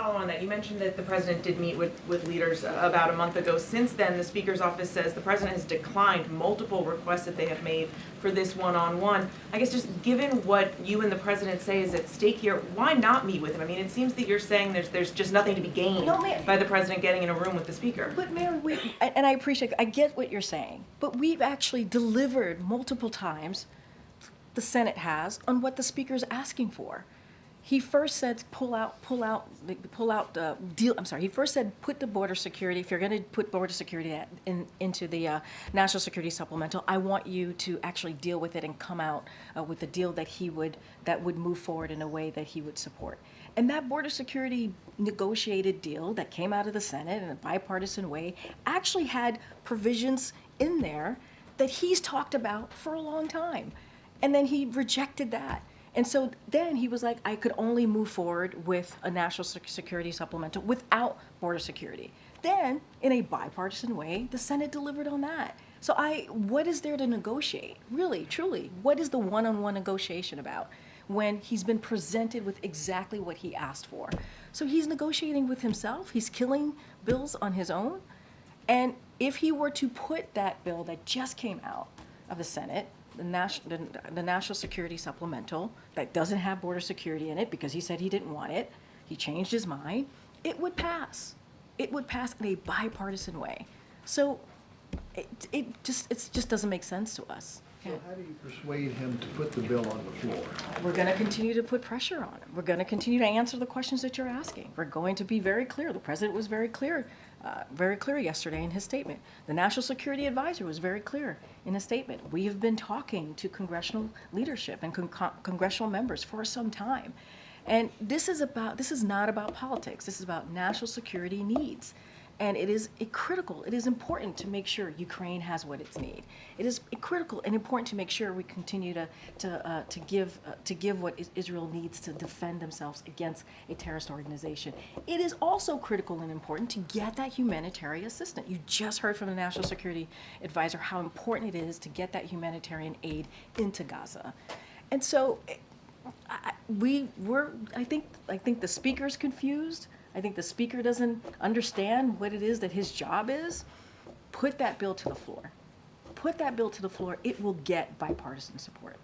follow on that, you mentioned that the president did meet with leaders about a month ago. Since then, the Speaker's office says the president has declined multiple requests that they have made for this one-on-one. I guess just given what you and the president say is at stake here, why not meet with him? I mean, it seems that you're saying there's just nothing to be gained by the president getting in a room with the Speaker. But Mayor, and I appreciate, I get what you're saying, but we've actually delivered multiple times, the Senate has, on what the Speaker is asking for. He first said he first said put the border security, if you're going to put border security into the National Security Supplemental, I want you to actually deal with it and come out with a deal that would move forward in a way that he would support. And that border security negotiated deal that came out of the Senate in a bipartisan way actually had provisions in there that he's talked about for a long time. And then he rejected that. And so then he was like, I could only move forward with a national security supplemental without border security. Then, in a bipartisan way, the Senate delivered on that. So what is there to negotiate? Really, truly, what is the one-on-one negotiation about when he's been presented with exactly what he asked for? So he's negotiating with himself. He's killing bills on his own. And if he were to put that bill that just came out of the Senate, the National Security Supplemental, that doesn't have border security in it because he said he didn't want it, he changed his mind, it would pass. It would pass in a bipartisan way. So it just doesn't make sense to us. So how do you persuade him to put the bill on the floor? We're going to continue to put pressure on him. We're going to continue to answer the questions that you're asking. We're going to be very clear. The president was very clear yesterday in his statement. The National Security Advisor was very clear in his statement. We have been talking to congressional leadership and congressional members for some time. And this is not about politics. This is about national security needs. And it is critical, it is important to make sure Ukraine has what it needs. It is critical and important to make sure we continue to give what Israel needs to defend themselves against a terrorist organization. It is also critical and important to get that humanitarian assistance. You just heard from the National Security Advisor how important it is to get that humanitarian aid into Gaza. And so I think the Speaker's confused. I think the Speaker doesn't understand what it is that his job is. Put that bill to the floor. Put that bill to the floor. It will get bipartisan support.